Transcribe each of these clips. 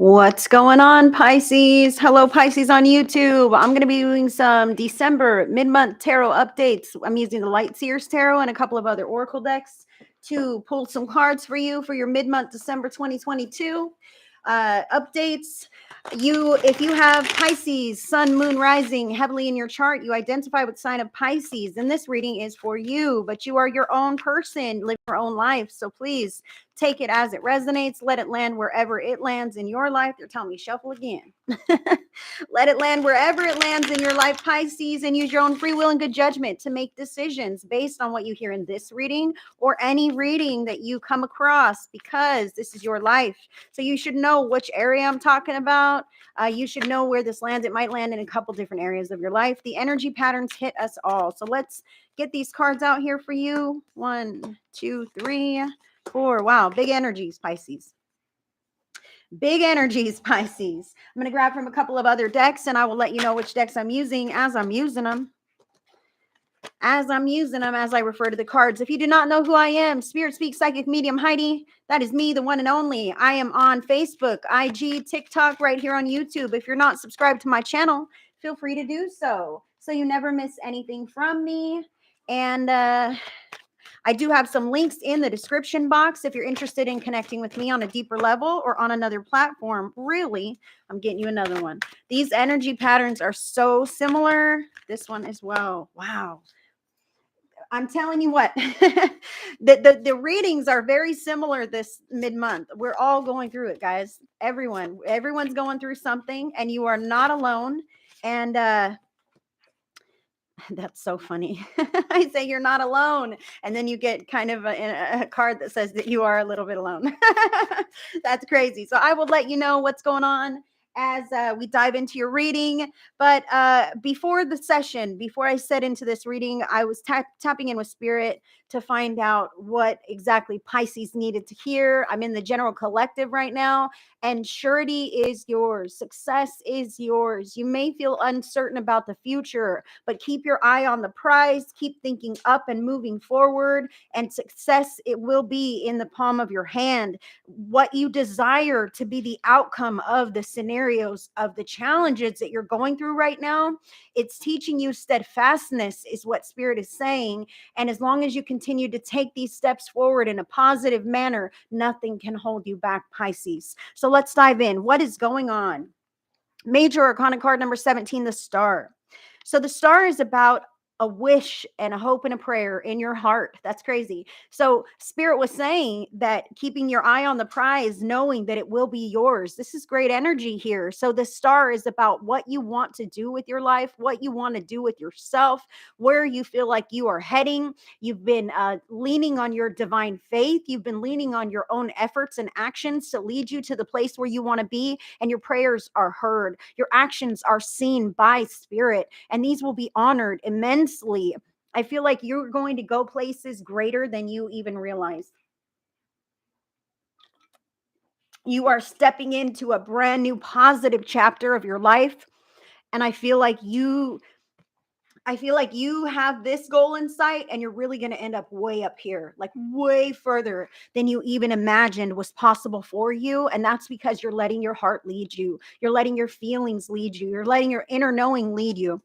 What's going on, Pisces? Hello, Pisces on YouTube. I'm going to be doing some December mid-month tarot updates. I'm using the Light Seers Tarot and a couple of other Oracle decks to pull some cards for you for your mid-month December 2022 updates. If you have Pisces, Sun, Moon, Rising heavily in your chart, you identify with sign of Pisces, and this reading is for you, but you are your own person, live your own life. So please take it as it resonates. Let it land wherever it lands in your life. They're telling me shuffle again. Let it land wherever it lands in your life, Pisces, and use your own free will and good judgment to make decisions based on what you hear in this reading or any reading that you come across, because this is your life. So you should know which area I'm talking about. You should know where this lands. It might land in a couple different areas of your life. The energy patterns hit us all. So let's get these cards out here for you. 1, 2, 3, 4. Wow, big energies, Pisces. Big energies, Pisces. I'm going to grab from a couple of other decks, and I will let you know which decks I'm using as I'm using them. As I refer to the cards. If you do not know who I am, Spirit Speak Psychic Medium Heidi, that is me, the one and only. I am on Facebook, IG, TikTok, right here on YouTube. If you're not subscribed to my channel, feel free to do so you never miss anything from me. And I do have some links in the description box if you're interested in connecting with me on a deeper level or on another platform. Really, I'm getting you another one. These energy patterns are so similar. This one as well. Wow. I'm telling you what, the readings are very similar this mid-month. We're all going through it, guys. Everyone's going through something, and you are not alone. And that's so funny. I say you're not alone, and then you get kind of a card that says that you are a little bit alone. That's crazy. So I will let you know what's going on as we dive into your reading. But before the session, before I set into this reading, I was tapping in with Spirit to find out what exactly Pisces needed to hear. I'm in the general collective right now, and surety is yours. Success is yours. You may feel uncertain about the future, but keep your eye on the prize. Keep thinking up and moving forward, and success, it will be in the palm of your hand. What you desire to be the outcome of the scenarios, of the challenges that you're going through right now, it's teaching you steadfastness, is what Spirit is saying. And as long as you continue to take these steps forward in a positive manner, nothing can hold you back, Pisces. So let's dive in. What is going on? Major Arcana card number 17, the Star. So the Star is about a wish and a hope and a prayer in your heart. That's crazy. So Spirit was saying that keeping your eye on the prize, knowing that it will be yours. This is great energy here. So the Star is about what you want to do with your life, what you want to do with yourself, where you feel like you are heading. You've been leaning on your divine faith. You've been leaning on your own efforts and actions to lead you to the place where you want to be, and your prayers are heard. Your actions are seen by Spirit, and these will be honored immensely. I feel like you're going to go places greater than you even realize. You are stepping into a brand new positive chapter of your life, and I feel like you have this goal in sight, and you're really going to end up way up here, like way further than you even imagined was possible for you. And that's because you're letting your heart lead you. You're letting your feelings lead you. You're letting your inner knowing lead you.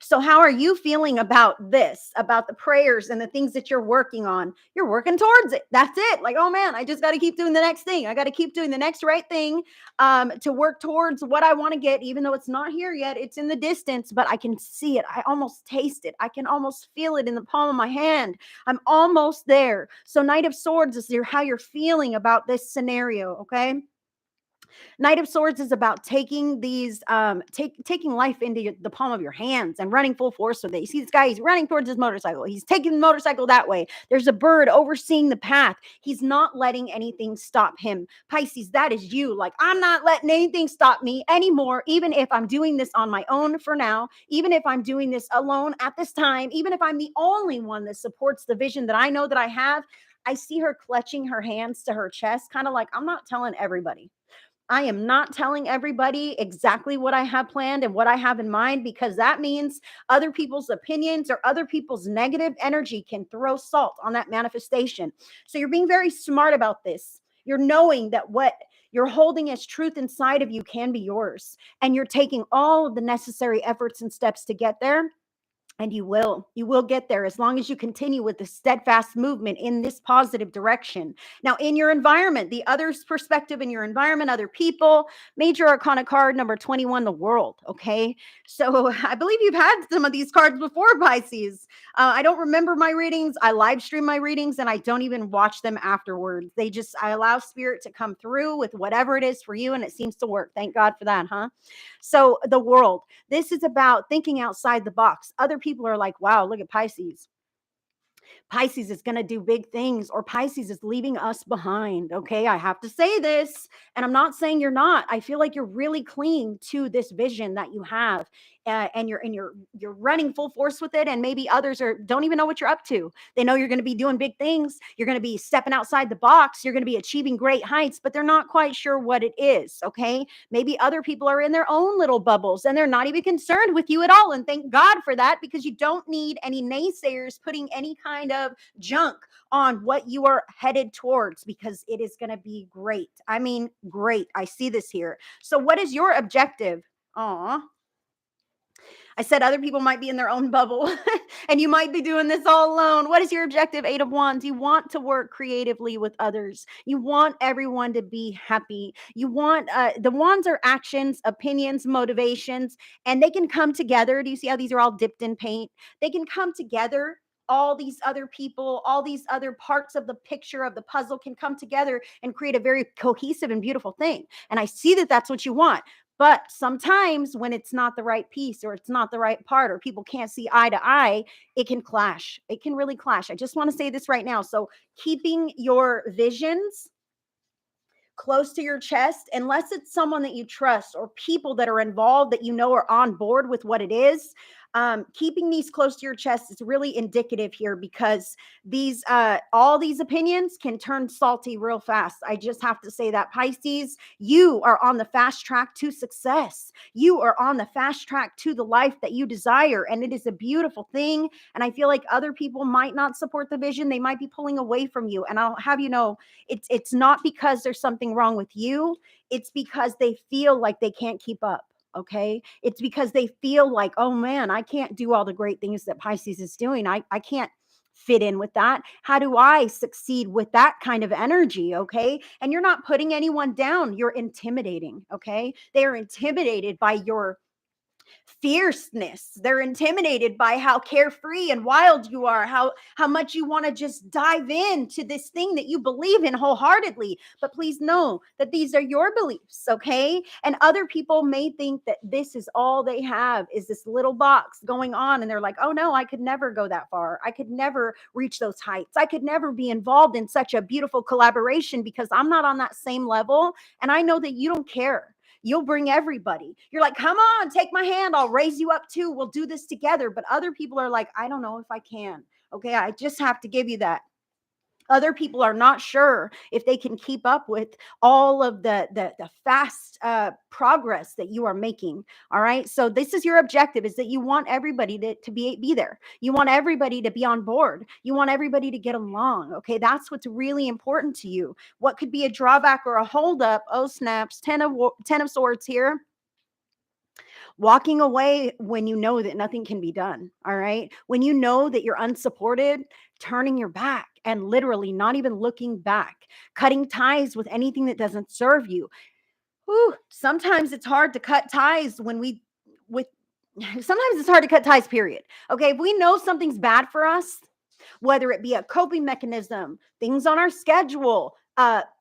So how are you feeling about this, about the prayers and the things that you're working on? You're working towards it. That's it. Like, oh man, I just got to keep doing the next thing. I got to keep doing the next right thing to work towards what I want to get, even though it's not here yet. It's in the distance, but I can see it. I almost taste it. I can almost feel it in the palm of my hand. I'm almost there. So Knight of Swords is how you're feeling about this scenario, okay? Knight of Swords is about taking taking life into the palm of your hands and running full force with it. You see this guy, he's running towards his motorcycle. He's taking the motorcycle that way. There's a bird overseeing the path. He's not letting anything stop him. Pisces, that is you. Like, I'm not letting anything stop me anymore, even if I'm doing this on my own for now, even if I'm doing this alone at this time, even if I'm the only one that supports the vision that I know that I have. I see her clutching her hands to her chest, kind of like, I'm not telling everybody. I am not telling everybody exactly what I have planned and what I have in mind, because that means other people's opinions or other people's negative energy can throw salt on that manifestation. So you're being very smart about this. You're knowing that what you're holding as truth inside of you can be yours. And you're taking all of the necessary efforts and steps to get there. And you will get there as long as you continue with the steadfast movement in this positive direction. Now, in your environment, the other's perspective in your environment, other people, major arcana card number 21, the world. Okay. So I believe you've had some of these cards before, Pisces. I don't remember my readings. I live stream my readings and I don't even watch them afterwards. I allow spirit to come through with whatever it is for you. And it seems to work. Thank God for that, huh? So the world, this is about thinking outside the box. Other people are like, wow, look at Pisces. Pisces is going to do big things, or Pisces is leaving us behind. Okay. I have to say this, and I'm not saying you're not. I feel like you're really clinging to this vision that you have. And you're running full force with it, and maybe others don't even know what you're up to. They know you're going to be doing big things, you're going to be stepping outside the box, you're going to be achieving great heights, but they're not quite sure what it is. Okay, maybe other people are in their own little bubbles and they're not even concerned with you at all, and thank God for that, because you don't need any naysayers putting any kind of junk on what you are headed towards, because it is going to be great. I mean, great. I see this here. So what is your objective? Aw, I said other people might be in their own bubble and you might be doing this all alone. What is your objective? 8 of Wands. You want to work creatively with others. You want everyone to be happy. You want the wands are actions, opinions, motivations, and they can come together. Do you see how these are all dipped in paint? They can come together. All these other people, all these other parts of the picture of the puzzle can come together and create a very cohesive and beautiful thing. And I see that that's what you want. But sometimes when it's not the right piece, or it's not the right part, or people can't see eye to eye, it can clash. It can really clash. I just want to say this right now. So keeping your visions close to your chest, unless it's someone that you trust or people that are involved that you know are on board with what it is, keeping these close to your chest is really indicative here, because these all these opinions can turn salty real fast. I just have to say that, Pisces, you are on the fast track to success. You are on the fast track to the life that you desire, and it is a beautiful thing. And I feel like other people might not support the vision. They might be pulling away from you, and I'll have you know, it's not because there's something wrong with you. It's because they feel like they can't keep up. Okay. It's because they feel like, oh man, I can't do all the great things that Pisces is doing. I can't fit in with that. How do I succeed with that kind of energy? Okay. And you're not putting anyone down. You're intimidating. Okay. They are intimidated by your fierceness. They're intimidated by how carefree and wild you are, how much you want to just dive into this thing that you believe in wholeheartedly. But please know that these are your beliefs, okay? And other people may think that this is all they have, is this little box going on, and they're like, oh no, I could never go that far. I could never reach those heights. I could never be involved in such a beautiful collaboration because I'm not on that same level. And I know that you don't care. You'll bring everybody. You're like, come on, take my hand. I'll raise you up too. We'll do this together. But other people are like, I don't know if I can. Okay, I just have to give you that. Other people are not sure if they can keep up with all of the fast progress that you are making. All right. So this is your objective, is that you want everybody to be there. You want everybody to be on board. You want everybody to get along. Okay. That's what's really important to you. What could be a drawback or a holdup? Oh, snaps. Ten of Swords here. Walking away when you know that nothing can be done. All right. When you know that you're unsupported, turning your back and literally not even looking back, cutting ties with anything that doesn't serve you. Whew, sometimes it's hard to cut ties with sometimes it's hard to cut ties, period. Okay. If we know something's bad for us, whether it be a coping mechanism, things on our schedule,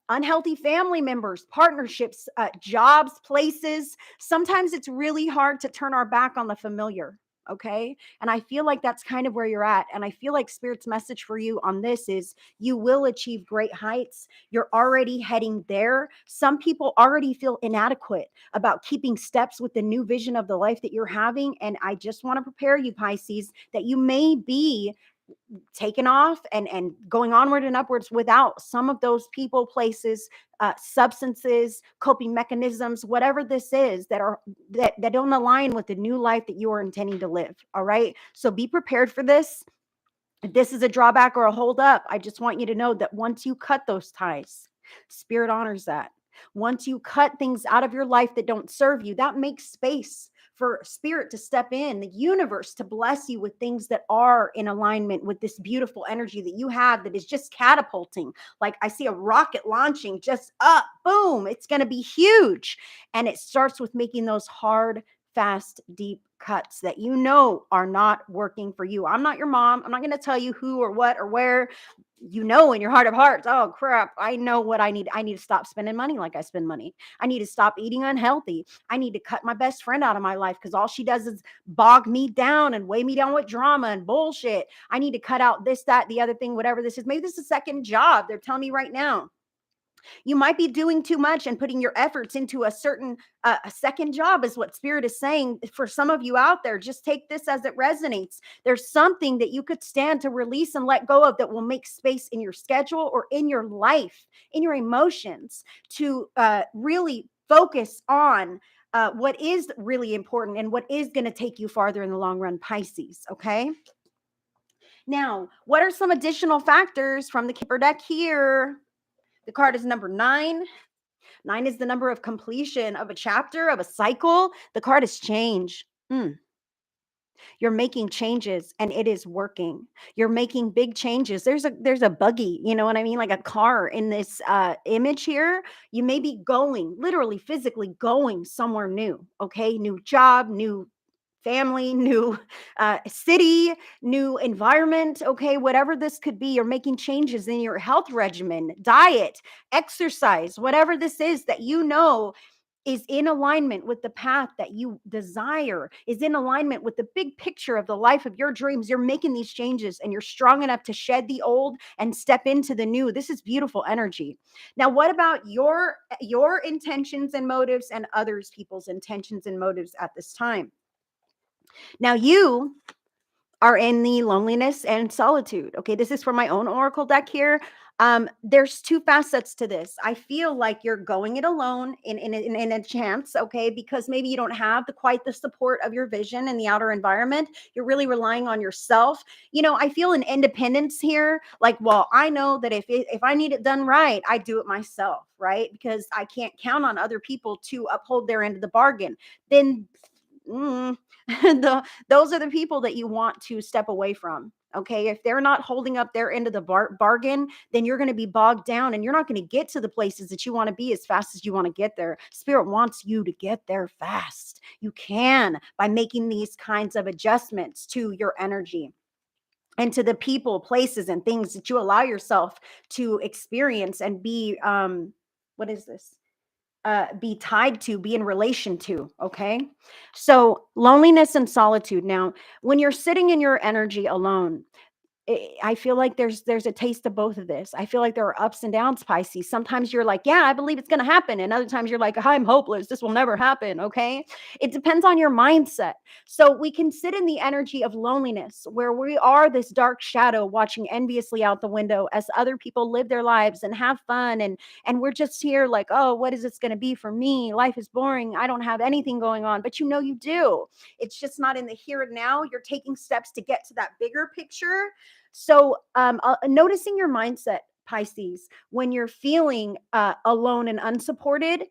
unhealthy family members, partnerships, jobs, places. Sometimes it's really hard to turn our back on the familiar. Okay. And I feel like that's kind of where you're at. And I feel like Spirit's message for you on this is you will achieve great heights. You're already heading there. Some people already feel inadequate about keeping steps with the new vision of the life that you're having. And I just want to prepare you, Pisces, that you may be taken off and going onward and upwards without some of those people, places, substances, coping mechanisms, whatever this is that don't align with the new life that you are intending to live. All right. So be prepared for this. If this is a drawback or a hold up, I just want you to know that once you cut those ties, Spirit honors that. Once you cut things out of your life that don't serve you, that makes space for spirit to step in, the universe to bless you with things that are in alignment with this beautiful energy that you have that is just catapulting. Like I see a rocket launching just up, boom, it's going to be huge. And it starts with making those hard, fast, deep cuts that you know are not working for you. I'm not your mom. I'm not going to tell you who or what or where. You know in your heart of hearts, oh crap, I know what I need. I need to stop spending money like I spend money. I need to stop eating unhealthy. I need to cut my best friend out of my life because all she does is bog me down and weigh me down with drama and bullshit. I need to cut out this, that, the other thing, whatever this is. Maybe this is a second job. They're telling me right now you might be doing too much and putting your efforts into a certain a second job is what spirit is saying for some of you out there. Just take this as it resonates. There's something that you could stand to release and let go of that will make space in your schedule or in your life, in your emotions, to really focus on what is really important and what is going to take you farther in the long run, Pisces. Okay. Now, what are some additional factors from the Kipper deck here? The card is number 9. 9 is the number of completion of a chapter, of a cycle. The card is change. You're making changes and it is working. You're making big changes. There's a buggy, you know what I mean? Like a car in this image here. You may be going, literally physically going somewhere new. Okay. New job, new family, new city, new environment. Okay. Whatever this could be, you're making changes in your health regimen, diet, exercise, whatever this is that you know is in alignment with the path that you desire, is in alignment with the big picture of the life of your dreams. You're making these changes and you're strong enough to shed the old and step into the new. This is beautiful energy. Now, what about your intentions and motives and others people's intentions and motives at this time? Now, you are in the loneliness and solitude. Okay, this is for my own oracle deck here. There's two facets to this. I feel like you're going it alone in a chance, okay, because maybe you don't have quite the support of your vision in the outer environment. You're really relying on yourself. You know, I feel an independence here. Like, well, I know that if I need it done right, I do it myself, right? Because I can't count on other people to uphold their end of the bargain. Then mm, those are the people that you want to step away from. Okay. If they're not holding up their end of the bargain, then you're going to be bogged down and you're not going to get to the places that you want to be as fast as you want to get there. Spirit wants you to get there fast. You can by making these kinds of adjustments to your energy and to the people, places, and things that you allow yourself to experience and be, what is this? Be tied to, be in relation to. Okay. So loneliness and solitude. Now, when you're sitting in your energy alone, I feel like there's a taste of both of this. I feel like there are ups and downs, Pisces. Sometimes you're like, yeah, I believe it's going to happen. And other times you're like, I'm hopeless. This will never happen. Okay. It depends on your mindset. So we can sit in the energy of loneliness where we are this dark shadow watching enviously out the window as other people live their lives and have fun. And we're just here like, oh, what is this going to be for me? Life is boring. I don't have anything going on, but you know, you do. It's just not in the here and now. You're taking steps to get to that bigger picture. So, noticing your mindset, Pisces, when you're feeling alone and unsupported,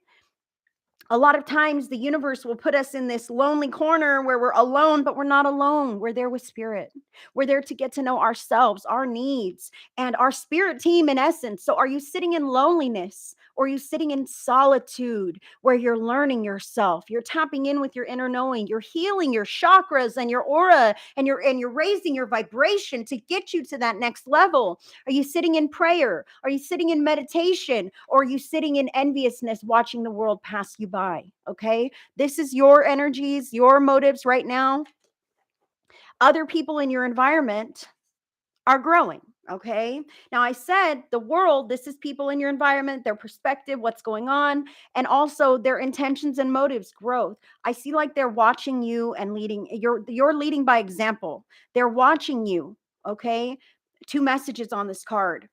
a lot of times the universe will put us in this lonely corner where we're alone, but we're not alone. We're there with spirit. We're there to get to know ourselves, our needs, and our spirit team in essence. So, are you sitting in loneliness or are you sitting in solitude where you're learning yourself? You're tapping in with your inner knowing. You're healing your chakras and your aura, and you're raising your vibration to get you to that next level. Are you sitting in prayer? Are you sitting in meditation? Or are you sitting in enviousness, watching the world pass you by? Okay. This is your energies, your motives right now. Other people in your environment are growing. Okay. Now, I said the world, this is people in your environment, their perspective, what's going on, and also their intentions and motives, growth. I see like they're watching you and leading. You're leading by example. They're watching you. Okay. Two messages on this card.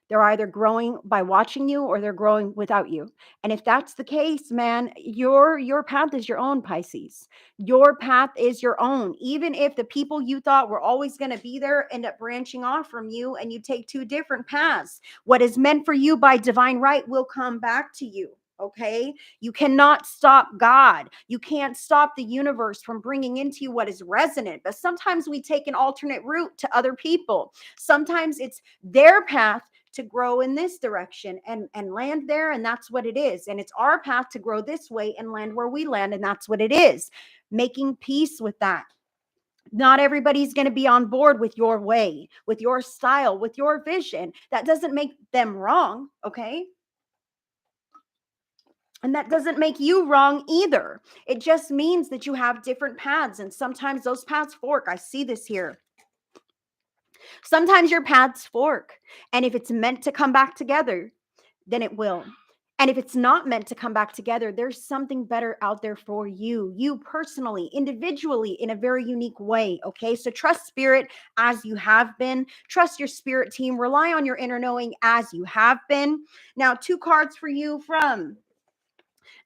They're either growing by watching you or they're growing without you. And if that's the case, man, your path is your own, Pisces. Your path is your own. Even if the people you thought were always going to be there end up branching off from you and you take two different paths, what is meant for you by divine right will come back to you. Okay. You cannot stop God. You can't stop the universe from bringing into you what is resonant. But sometimes we take an alternate route to other people. Sometimes it's their path to grow in this direction and land there, and that's what it is. And it's our path to grow this way and land where we land, and that's what it is. Making peace with that. Not everybody's going to be on board with your way, with your style, with your vision. That doesn't make them wrong, okay? And that doesn't make you wrong either. It just means that you have different paths, and sometimes those paths fork. I see this here. Sometimes your paths fork, and if it's meant to come back together, then it will. And if it's not meant to come back together, there's something better out there for you personally, individually, in a very unique way. Okay. So trust spirit as you have been. Trust your spirit team. Rely on your inner knowing as you have been. Now, two cards for you from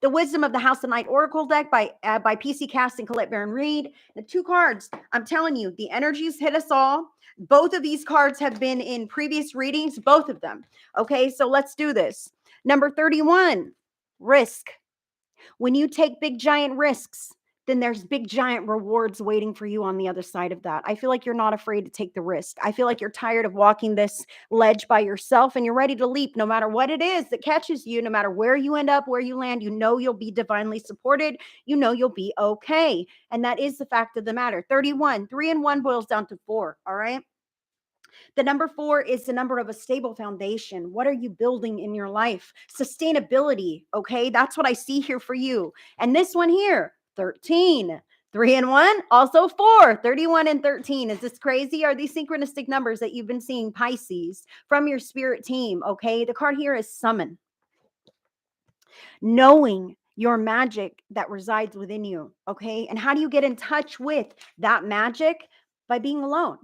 the Wisdom of the House of Night Oracle deck by PC Cast and Colette Baron Reed. The two cards, I'm telling you, the energies hit us all. Both of these cards have been in previous readings, both of them. Okay, so let's do this. Number 31, risk. When you take big, giant risks, then there's big, giant rewards waiting for you on the other side of that. I feel like you're not afraid to take the risk. I feel like you're tired of walking this ledge by yourself and you're ready to leap no matter what it is that catches you, no matter where you end up, where you land. You know you'll be divinely supported. You know you'll be okay. And that is the fact of the matter. 31, 3 and 1 boils down to 4. All right. The number 4 is the number of a stable foundation. What are you building in your life? Sustainability. Okay. That's what I see here for you. And this one here, 13. 3 and 1, also 4, 31 and 13. Is this crazy? Are these synchronistic numbers that you've been seeing, Pisces, from your spirit team? Okay. The card here is summon. Knowing your magic that resides within you. Okay. And how do you get in touch with that magic? By being alone,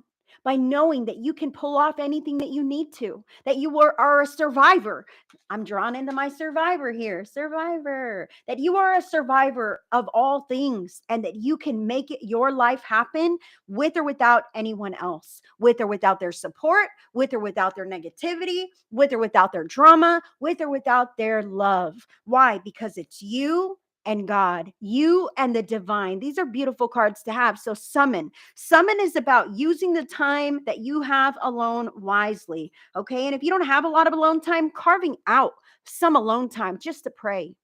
by knowing that you can pull off anything that you need to, that you are a survivor. I'm drawn into my survivor here, survivor, that you are a survivor of all things and that you can make it your life happen with or without anyone else, with or without their support, with or without their negativity, with or without their drama, with or without their love. Why? Because it's you and God, you and the divine. These are beautiful cards to have. So summon. Summon is about using the time that you have alone wisely. Okay. And if you don't have a lot of alone time, carving out some alone time just to pray,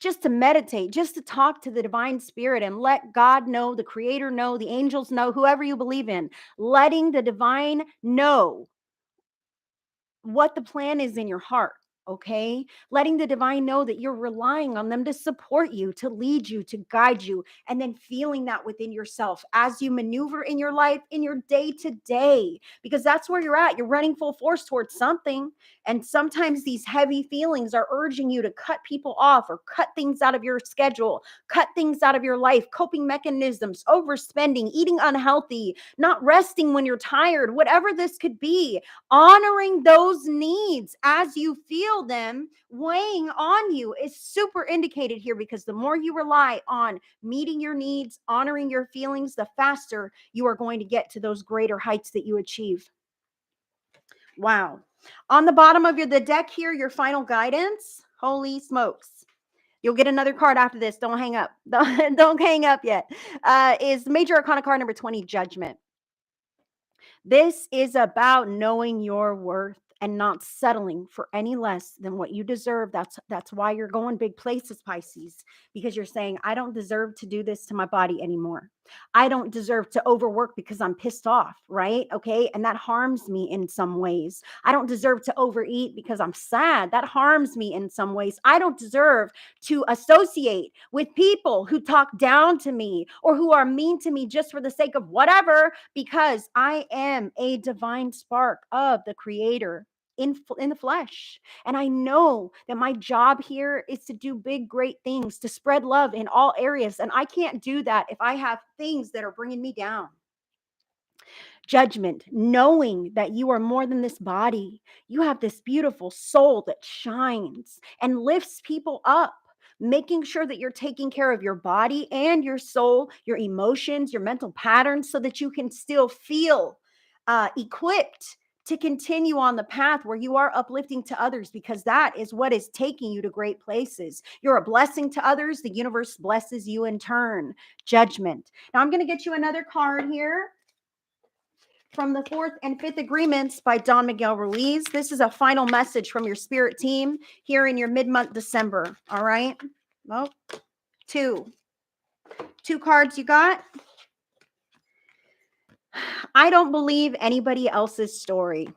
just to meditate, just to talk to the divine spirit and let God know, the creator know, the angels know, whoever you believe in, letting the divine know what the plan is in your heart. Okay. Letting the divine know that you're relying on them to support you, to lead you, to guide you, and then feeling that within yourself as you maneuver in your life, in your day to day, because that's where you're at. You're running full force towards something. And sometimes these heavy feelings are urging you to cut people off or cut things out of your schedule, cut things out of your life, coping mechanisms, overspending, eating unhealthy, not resting when you're tired, whatever this could be. Honoring those needs as you feel them weighing on you is super indicated here, because the more you rely on meeting your needs, honoring your feelings, the faster you are going to get to those greater heights that you achieve. Wow. On the bottom of the deck here, your final guidance. Holy smokes. You'll get another card after this. Don't hang up. Don't hang up yet. Is Major Arcana card number 20, Judgment. This is about knowing your worth and not settling for any less than what you deserve. That's why you're going big places, Pisces, because you're saying, I don't deserve to do this to my body anymore. I don't deserve to overwork because I'm pissed off, right? Okay. And that harms me in some ways. I don't deserve to overeat because I'm sad. That harms me in some ways. I don't deserve to associate with people who talk down to me or who are mean to me just for the sake of whatever, because I am a divine spark of the creator in the flesh. And I know that my job here is to do big, great things, to spread love in all areas. And I can't do that if I have things that are bringing me down. Judgment, knowing that you are more than this body. You have this beautiful soul that shines and lifts people up, making sure that you're taking care of your body and your soul, your emotions, your mental patterns, so that you can still feel equipped to continue on the path where you are uplifting to others, because that is what is taking you to great places. You're a blessing to others. The universe blesses you in turn. Judgment. Now I'm going to get you another card here from the Fourth and Fifth Agreements by Don Miguel Ruiz. This is a final message from your spirit team here in your mid-month December. All right. Well, two cards you got. I don't believe anybody else's story.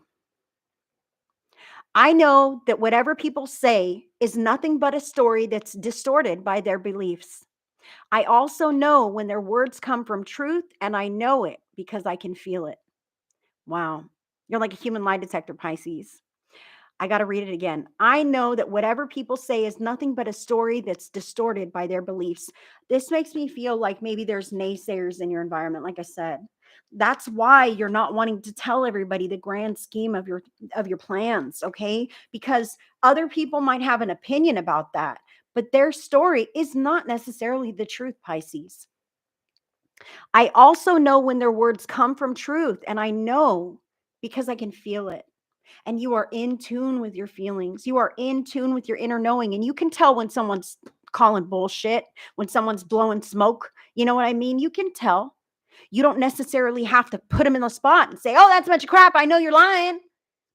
I know that whatever people say is nothing but a story that's distorted by their beliefs. I also know when their words come from truth, and I know it because I can feel it. Wow. You're like a human lie detector, Pisces. I got to read it again. I know that whatever people say is nothing but a story that's distorted by their beliefs. This makes me feel like maybe there's naysayers in your environment. Like I said, that's why you're not wanting to tell everybody the grand scheme of your plans, okay? Because other people might have an opinion about that, but their story is not necessarily the truth, Pisces. I also know when their words come from truth, and I know because I can feel it. And you are in tune with your feelings. You are in tune with your inner knowing. And you can tell when someone's calling bullshit, when someone's blowing smoke. You know what I mean? You can tell. You don't necessarily have to put them in the spot and say, oh, that's a bunch of crap. I know you're lying.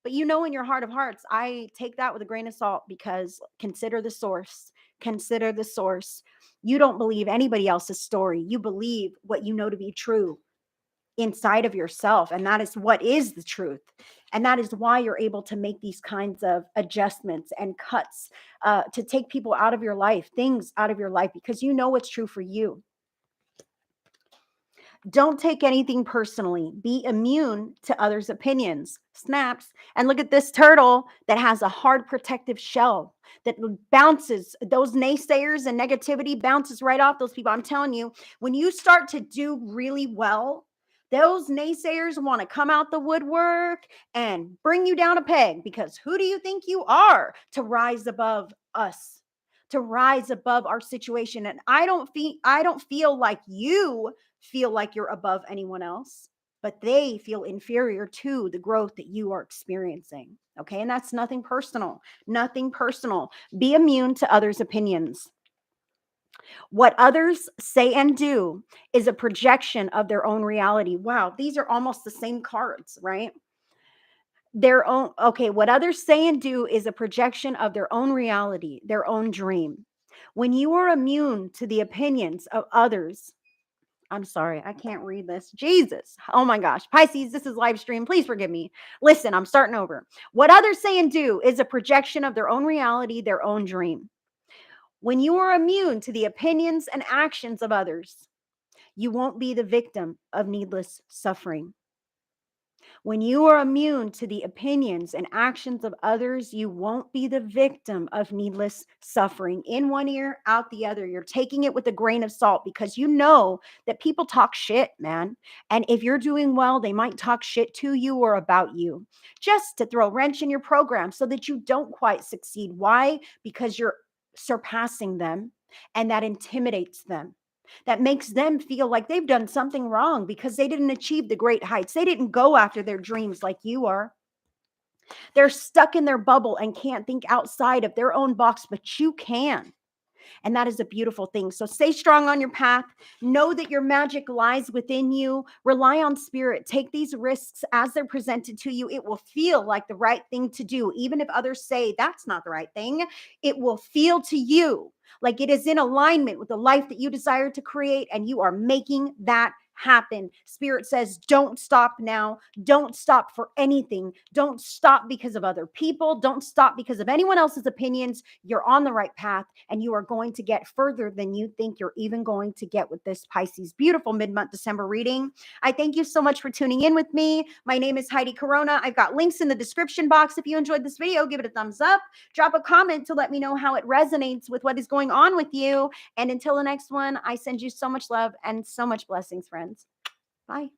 But you know, in your heart of hearts, I take that with a grain of salt, because consider the source. Consider the source. You don't believe anybody else's story. You believe what you know to be true inside of yourself, and that is what is the truth. And that is why you're able to make these kinds of adjustments and cuts, to take people out of your life, things out of your life, because you know what's true for you. Don't take anything personally. Be immune to others' opinions. Snaps. And look at this turtle that has a hard protective shell that bounces those naysayers, and negativity bounces right off those people. I'm telling you, when you start to do really well, those naysayers want to come out the woodwork and bring you down a peg, because who do you think you are to rise above us? To rise above our situation. And I don't feel like you feel like you're above anyone else, but they feel inferior to the growth that you are experiencing. Okay. And that's nothing personal, nothing personal. Be immune to others' opinions. What others say and do is a projection of their own reality. Wow. These are almost the same cards, right? Their own. Okay. What others say and do is a projection of their own reality, their own dream. When you are immune to the opinions of others, I'm sorry, I can't read this. Jesus. Oh my gosh. Pisces, this is live stream. Please forgive me. Listen, I'm starting over. What others say and do is a projection of their own reality, their own dream. When you are immune to the opinions and actions of others, you won't be the victim of needless suffering. When you are immune to the opinions and actions of others, you won't be the victim of needless suffering. In one ear, out the other. You're taking it with a grain of salt, because you know that people talk shit, man. And if you're doing well, they might talk shit to you or about you, just to throw a wrench in your program so that you don't quite succeed. Why? Because you're surpassing them, and that intimidates them. That makes them feel like they've done something wrong because they didn't achieve the great heights. They didn't go after their dreams like you are. They're stuck in their bubble and can't think outside of their own box, but you can. And that is a beautiful thing. So stay strong on your path. Know that your magic lies within you. Rely on spirit. Take these risks as they're presented to you. It will feel like the right thing to do. Even if others say that's not the right thing, it will feel to you like it is in alignment with the life that you desire to create, and you are making that happen. Spirit says, don't stop now. Don't stop for anything. Don't stop because of other people. Don't stop because of anyone else's opinions. You're on the right path, and you are going to get further than you think you're even going to get with this Pisces beautiful mid-month December reading. I thank you so much for tuning in with me. My name is Heidi Corona. I've got links in the description box. If you enjoyed this video, give it a thumbs up. Drop a comment to let me know how it resonates with what is going on with you. And until the next one, I send you so much love and so much blessings, friends. Bye.